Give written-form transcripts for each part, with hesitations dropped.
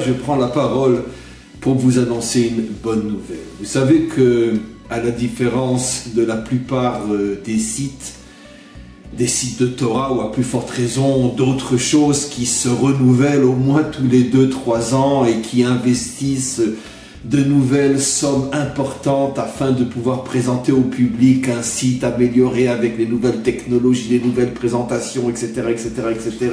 Je prends la parole pour vous annoncer une bonne nouvelle. Vous savez que, à la différence de la plupart des sites de Torah, ou à plus forte raison d'autres choses qui se renouvellent au moins tous les 2-3 ans et qui investissent de nouvelles sommes importantes afin de pouvoir présenter au public un site amélioré avec les nouvelles technologies, les nouvelles présentations, etc., etc., etc.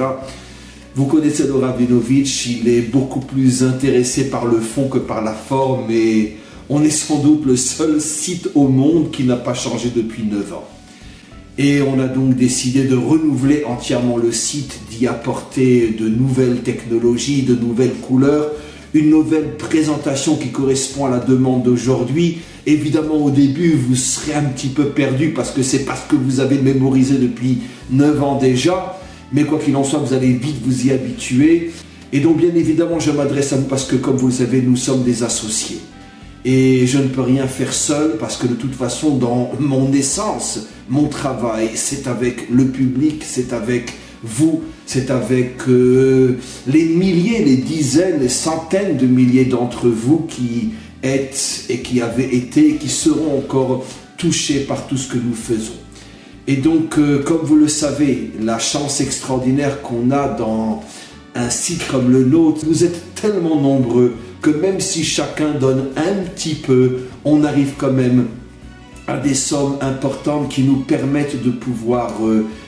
Vous connaissez le Rabinovitch, il est beaucoup plus intéressé par le fond que par la forme, et on est sans doute le seul site au monde qui n'a pas changé depuis 9 ans. Et on a donc décidé de renouveler entièrement le site, d'y apporter de nouvelles technologies, de nouvelles couleurs, une nouvelle présentation qui correspond à la demande d'aujourd'hui. Évidemment, au début, vous serez un petit peu perdu parce que c'est parce que vous avez mémorisé depuis 9 ans déjà. Mais quoi qu'il en soit, vous allez vite vous y habituer. Et donc, bien évidemment, je m'adresse à vous parce que, comme vous le savez, nous sommes des associés. Et je ne peux rien faire seul parce que de toute façon, dans mon essence, mon travail, c'est avec le public, c'est avec vous, c'est avec les milliers, les dizaines, les centaines de milliers d'entre vous qui êtes et qui avez été et qui seront encore touchés par tout ce que nous faisons. Et donc, comme vous le savez, la chance extraordinaire qu'on a dans un site comme le nôtre, vous êtes tellement nombreux que même si chacun donne un petit peu, on arrive quand même à des sommes importantes qui nous permettent de pouvoir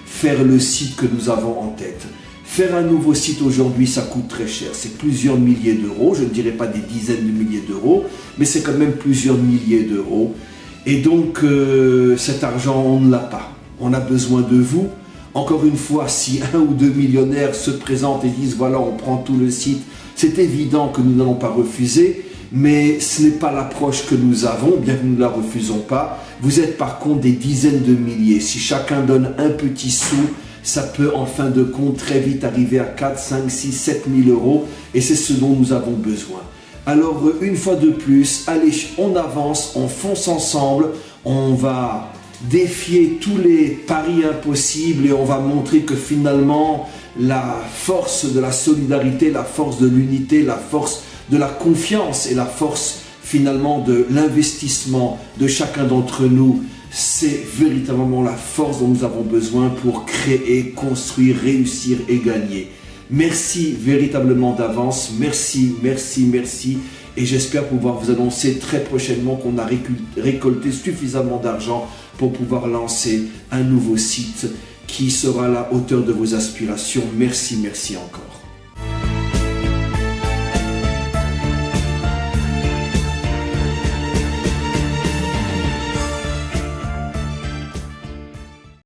faire le site que nous avons en tête. Faire un nouveau site aujourd'hui, ça coûte très cher. C'est plusieurs milliers d'euros, je ne dirais pas des dizaines de milliers d'euros, mais c'est quand même plusieurs milliers d'euros. Et donc, cet argent, on ne l'a pas. On a besoin de vous. Encore une fois, si 1 ou 2 millionnaires se présentent et disent « voilà, on prend tout le site », c'est évident que nous n'allons pas refuser, mais ce n'est pas l'approche que nous avons, bien que nous ne la refusons pas. Vous êtes par contre des dizaines de milliers. Si chacun donne un petit sou, ça peut en fin de compte très vite arriver à 4, 5, 6, 7 000 euros, et c'est ce dont nous avons besoin. Alors, une fois de plus, allez, on avance, on fonce ensemble, on va défier tous les paris impossibles et on va montrer que finalement la force de la solidarité, la force de l'unité, la force de la confiance et la force finalement de l'investissement de chacun d'entre nous, c'est véritablement la force dont nous avons besoin pour créer, construire, réussir et gagner. Merci véritablement d'avance, merci, merci, merci. Et j'espère pouvoir vous annoncer très prochainement qu'on a récolté suffisamment d'argent pour pouvoir lancer un nouveau site qui sera à la hauteur de vos aspirations. Merci, merci encore.